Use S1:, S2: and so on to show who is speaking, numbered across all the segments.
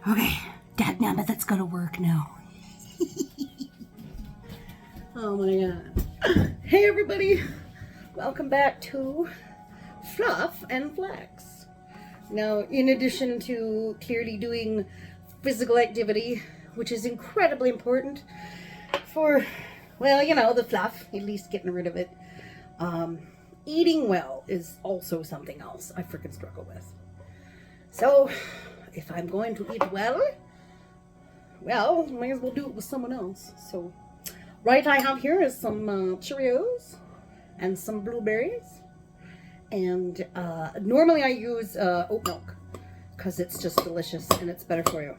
S1: Okay, dadnabbit, that's gotta work now. Oh my god. Hey everybody, welcome back to Fluff and Flex. Now, in addition to clearly doing physical activity, which is incredibly important for, well, you know, the fluff, at least getting rid of it, eating well is also something else I freaking struggle with. So, if I'm going to eat well, might as well do it with someone else. So, right I have here is some Cheerios and some blueberries. And normally I use oat milk because it's just delicious and it's better for you.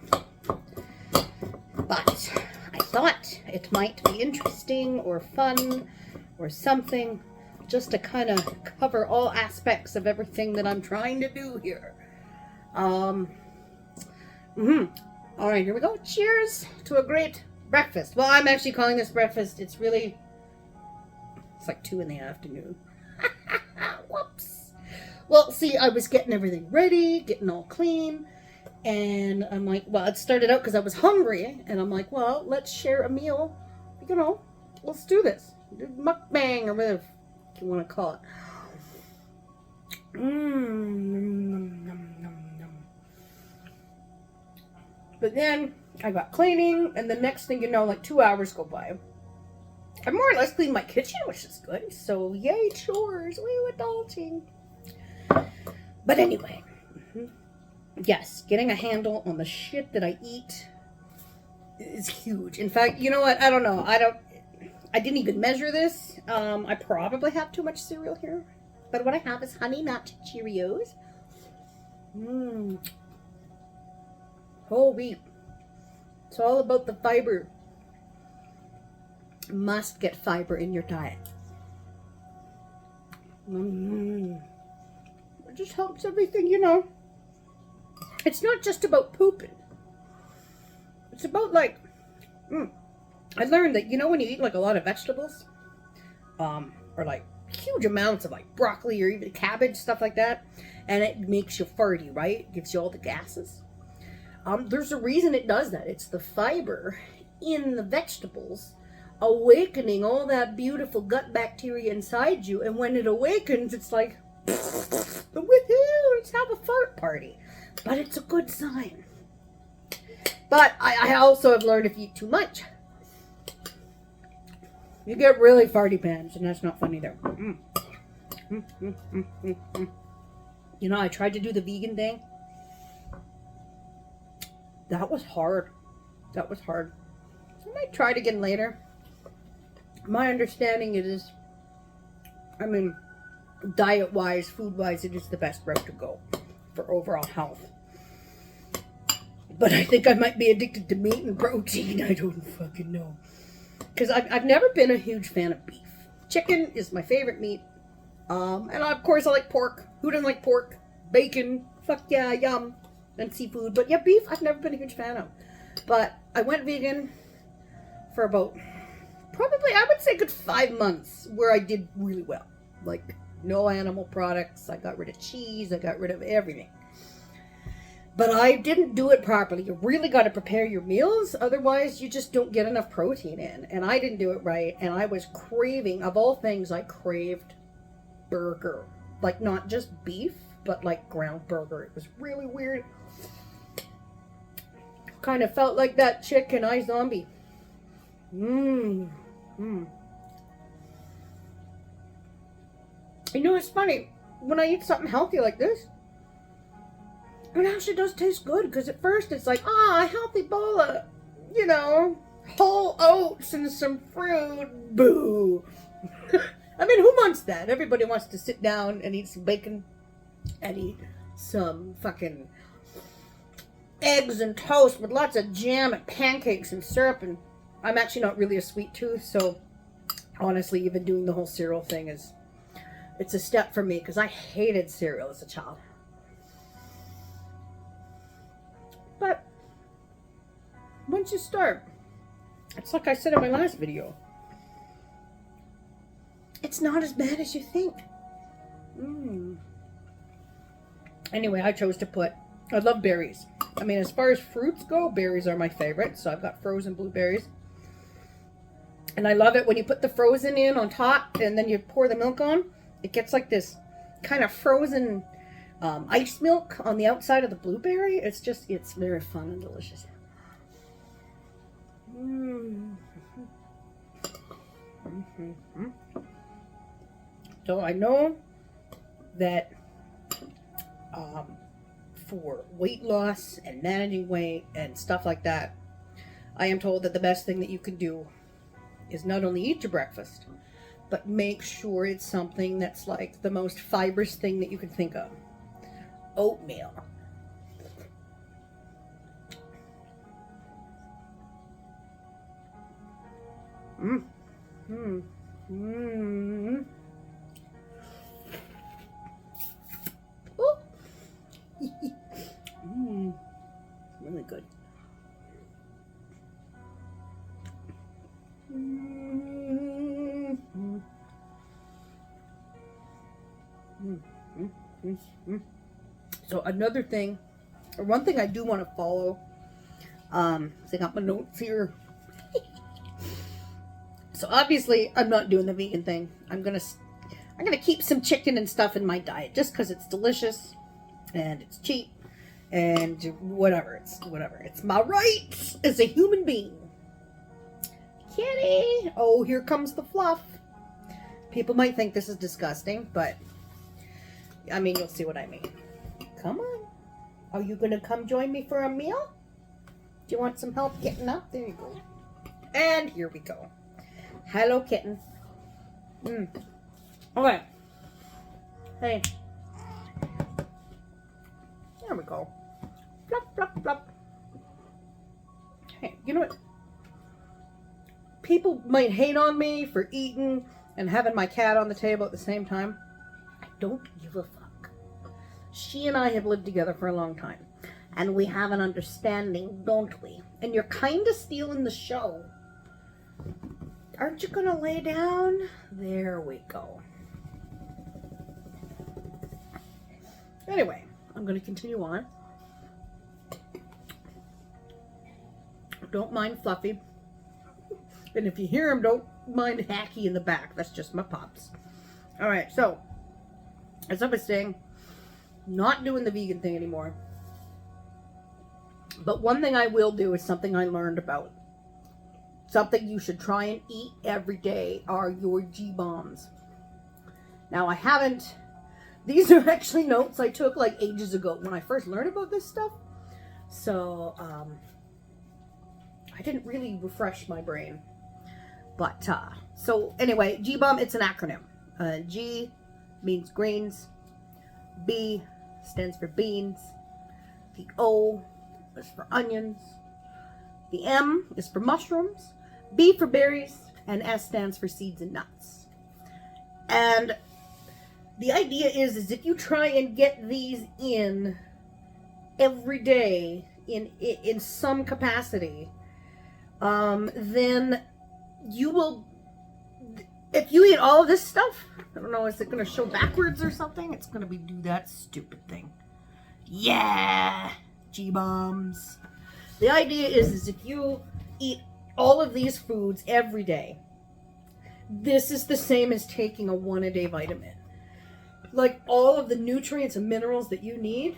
S1: But I thought it might be interesting or fun or something just to kind of cover all aspects of everything that I'm trying to do here. All right, here we go. Cheers to a great breakfast. Well, I'm actually calling this breakfast. It's like 2 in the afternoon. Whoops. Well, see, I was getting everything ready, getting all clean, and I'm like, well, it started out because I was hungry, and I'm like, well, let's share a meal. You know, let's do this. Mukbang, or whatever you want to call it. But then I got cleaning, and the next thing you know, like 2 hours go by. I more or less cleaned my kitchen, which is good. So, yay, chores. Woo, adulting. But anyway, yes, getting a handle on the shit that I eat is huge. In fact, you know what? I don't know. I didn't even measure this. I probably have too much cereal here. But what I have is Honey Nut Cheerios. Whole wheat. It's all about the fiber. Must get fiber in your diet. It just helps everything, you know. It's not just about pooping. It's about like, I learned that, you know, when you eat like a lot of vegetables, or like huge amounts of like broccoli or even cabbage, stuff like that, and it makes you farty, right? It gives you all the gases. There's a reason it does that. It's the fiber in the vegetables awakening all that beautiful gut bacteria inside you, and when it awakens, it's like, woohoo, let's have a fart party. But it's a good sign. But I also have learned if you eat too much, you get really farty pants, and that's not fun either. You know, I tried to do the vegan thing. That was hard. I might try it again later. My understanding is, I mean, diet-wise, food-wise, it is the best route to go for overall health. But I think I might be addicted to meat and protein. I don't fucking know. Because I've never been a huge fan of beef. Chicken is my favorite meat. And of course I like pork. Who doesn't like pork? Bacon. Fuck yeah, yum. And seafood. But yeah, beef I've never been a huge fan of. But I went vegan for about, probably, I would say, good 5 months, where I did really well. Like, no animal products. I got rid of cheese. I got rid of everything. But I didn't do it properly. You really got to prepare your meals. Otherwise, you just don't get enough protein in. And I didn't do it right. And I was craving, of all things, I craved burger. Like, not just beef, but like ground burger. It was really weird. Kind of felt like that chick in iZombie. You know, it's funny. When I eat something healthy like this, it actually does taste good. Because at first it's like, a healthy bowl of, you know, whole oats and some fruit. Boo. I mean, who wants that? Everybody wants to sit down and eat some bacon and eat some fucking eggs and toast with lots of jam and pancakes and syrup. And I'm actually not really a sweet tooth, so honestly, even doing the whole cereal thing it's a step for me, because I hated cereal as a child. But once you start, it's like I said in my last video, it's not as bad as you think. Anyway, I chose to put, I love berries. I mean, as far as fruits go, berries are my favorite. So I've got frozen blueberries. And I love it when you put the frozen in on top and then you pour the milk on. It gets like this kind of frozen ice milk on the outside of the blueberry. It's very fun and delicious. So I know that for weight loss and managing weight and stuff like that, I am told that the best thing that you can do is not only eat your breakfast, but make sure it's something that's like the most fibrous thing that you can think of. Oatmeal. Really good. So another thing, or one thing I do want to follow, so I got my notes here. So obviously I'm not doing the vegan thing. I'm gonna keep some chicken and stuff in my diet just because it's delicious and it's cheap and whatever. It's my right as a human being. Kitty! Oh, here comes the fluff. People might think this is disgusting, but I mean, you'll see what I mean. Come on. Are you gonna come join me for a meal? Do you want some help getting up? There you go. And here we go. Hello, kitten. Okay. Hey. There we go. Flop, flop, flop. Hey, you know what? People might hate on me for eating and having my cat on the table at the same time. I don't give a fuck. She and I have lived together for a long time. And we have an understanding, don't we? And you're kind of stealing the show. Aren't you gonna lay down? There we go. Anyway, I'm gonna continue on. Don't mind Fluffy. And if you hear him, don't mind Hacky in the back. That's just my pops. Alright, so, as I was saying, not doing the vegan thing anymore. But one thing I will do is something I learned about. Something you should try and eat every day are your G-bombs. Now, I haven't... These are actually notes I took like ages ago when I first learned about this stuff. So, I didn't really refresh my brain. But, so anyway, G-bomb, it's an acronym. G means greens. B stands for beans. The O is for onions. The M is for mushrooms. B for berries. And S stands for seeds and nuts. And the idea is if you try and get these in every day in some capacity, then you will, if you eat all of this stuff, I don't know, is it going to show backwards or something? It's going to do that stupid thing. Yeah, G-bombs. The idea is if you eat all of these foods every day, this is the same as taking a 1-a-day vitamin. Like all of the nutrients and minerals that you need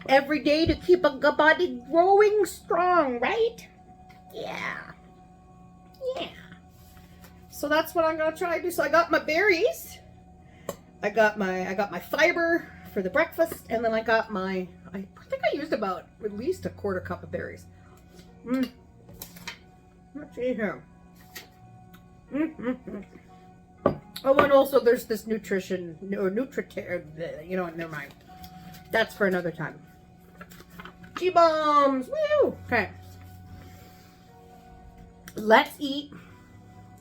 S1: every day to keep a body growing strong, right? Yeah. Yeah. So that's what I'm gonna try to do. So I got my berries. I got my fiber for the breakfast, and then I got I think I used about at least a quarter cup of berries. Let's see here. Oh, and also there's this nutrition, or you know what, never mind. That's for another time. G-bombs! Woo! Okay. Let's eat.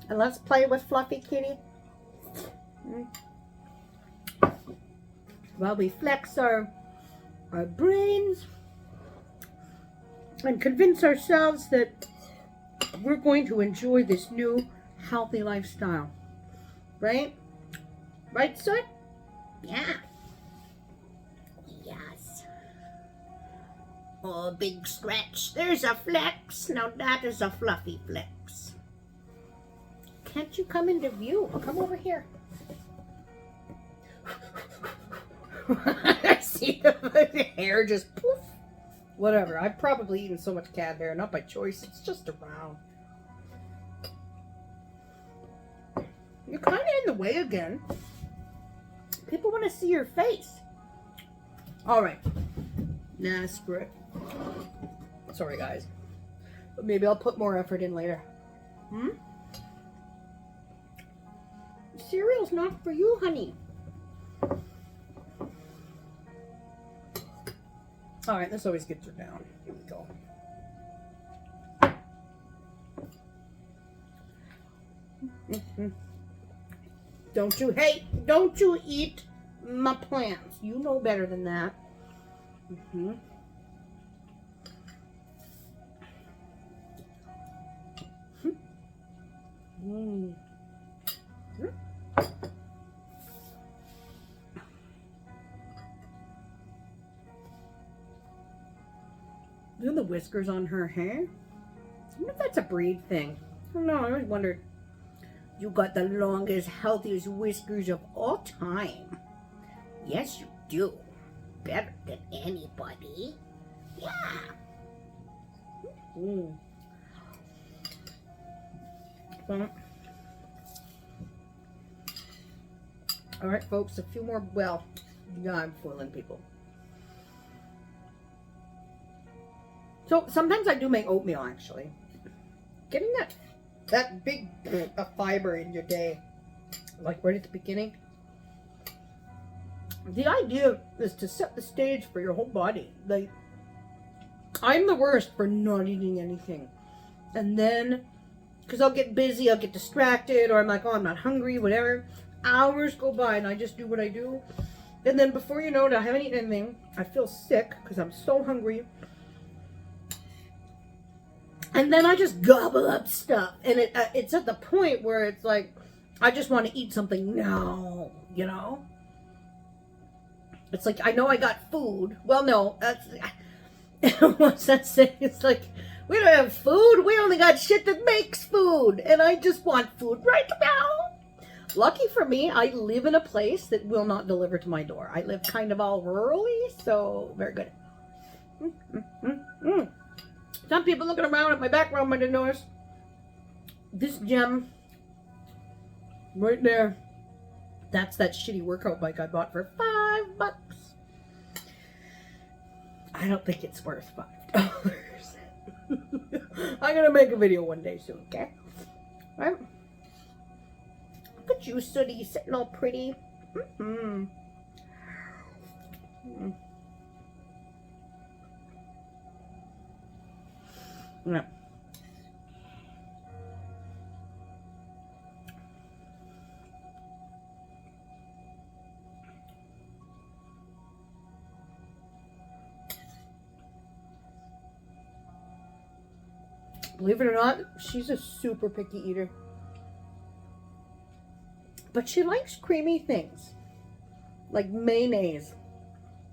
S1: And let's play with Fluffy Kitty. While we flex our brains and convince ourselves that we're going to enjoy this new healthy lifestyle. Right? Right, son? Yeah. Yes. Oh, big scratch. There's a flex. Now that is a fluffy flex. Can't you come into view? Oh, come over here. I see the hair just poof. Whatever. I've probably eaten so much cat hair, not by choice. It's just around. You're kind of in the way again. People want to see your face. All right. Nah, screw it. Sorry, guys. But maybe I'll put more effort in later. Cereal's not for you, honey. All right, this always gets her down. Here we go. Don't you eat my plants. You know better than that. Look at the whiskers on her hair. I wonder if that's a breed thing. I don't know. I always wondered. You got the longest, healthiest whiskers of all time. Yes, you do. Better than anybody. Yeah. Well, all right, folks. A few more. Well, yeah, I'm fooling people. So sometimes I do make oatmeal. Actually, getting that big fiber in your day, like right at the beginning. The idea is to set the stage for your whole body. Like, I'm the worst for not eating anything. And then, because I'll get busy, I'll get distracted, or I'm like, oh, I'm not hungry, whatever. Hours go by and I just do what I do. And then before you know it, I haven't eaten anything. I feel sick because I'm so hungry. And then I just gobble up stuff. And it's at the point where it's like, I just want to eat something now, you know? It's like, I know I got food. Well, no, that's, what's that saying? It's like, we don't have food. We only got shit that makes food. And I just want food right now. Lucky for me, I live in a place that will not deliver to my door. I live kind of all rurally, so very good. Some people looking around at my background might have noticed this gem right there. That's that shitty workout bike I bought for $5. I don't think it's worth $5. I'm gonna make a video one day soon, okay? All right. Look at you, Sooty, sitting all pretty. Yeah. Believe it or not, she's a super picky eater. But she likes creamy things. Like mayonnaise.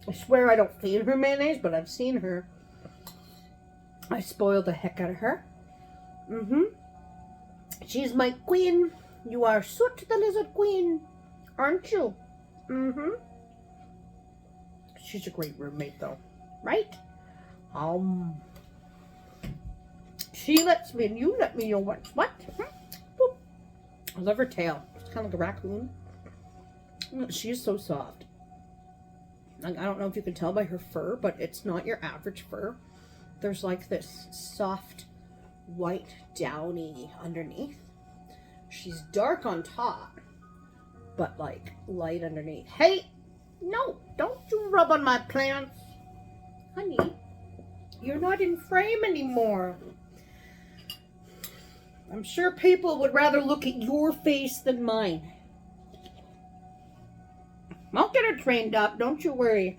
S1: I swear I don't feed her mayonnaise, but I've seen her. I spoiled the heck out of her. She's my queen. You are Soot the Lizard Queen, aren't you? She's a great roommate though. Right? She lets me and you let me know what's what. Boop. I love her tail. It's kind of like a raccoon. She's so soft. Like, I don't know if you can tell by her fur, but it's not your average fur. There's like this soft, white, downy underneath. She's dark on top, but like light underneath. Hey, no, don't you rub on my plants. Honey, you're not in frame anymore. I'm sure people would rather look at your face than mine. I'll get her trained up, don't you worry.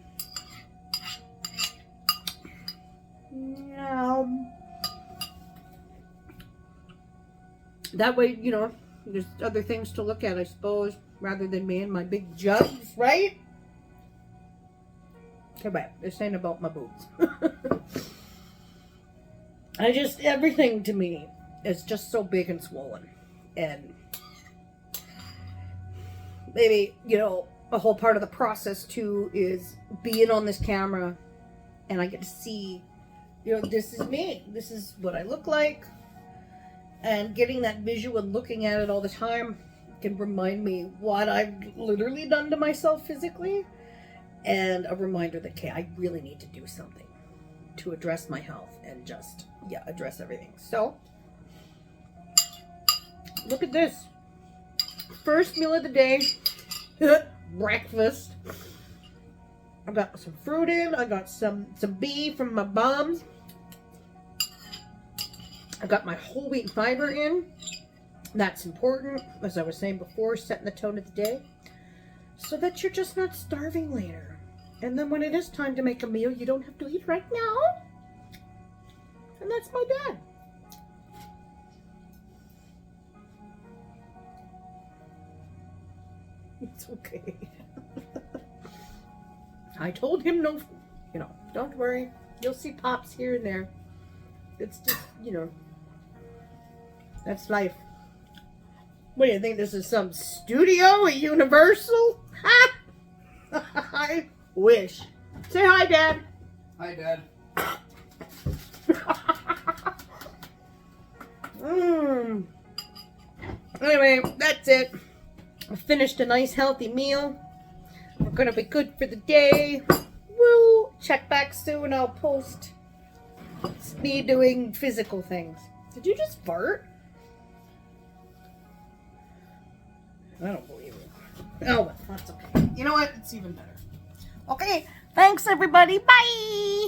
S1: That way, you know, there's other things to look at, I suppose, rather than me and my big jugs, right? Okay, bye. This ain't about my boobs. Everything to me is just so big and swollen. And maybe, a whole part of the process too is being on this camera and I get to see, this is me. This is what I look like. And getting that visual and looking at it all the time can remind me what I've literally done to myself physically. And a reminder that, okay, I really need to do something to address my health and just, address everything. So, look at this. First meal of the day, breakfast. I got some fruit in. I got some beef from my bombs. I got my whole wheat fiber in. That's important, as I was saying before, setting the tone of the day, so that you're just not starving later. And then when it is time to make a meal, you don't have to eat right now. And that's my dad. It's okay. I told him no, don't worry. You'll see pops here and there. It's just, that's life. What do you think? This is some studio at Universal? Ha! I wish. Say hi, Dad.
S2: Hi, Dad.
S1: Anyway, that's it. I finished a nice healthy meal. We're gonna be good for the day. Woo! Check back soon. I'll post me doing physical things. Did you just fart? I don't believe it. Oh, well, that's okay. You know what? It's even better. Okay. Thanks, everybody. Bye!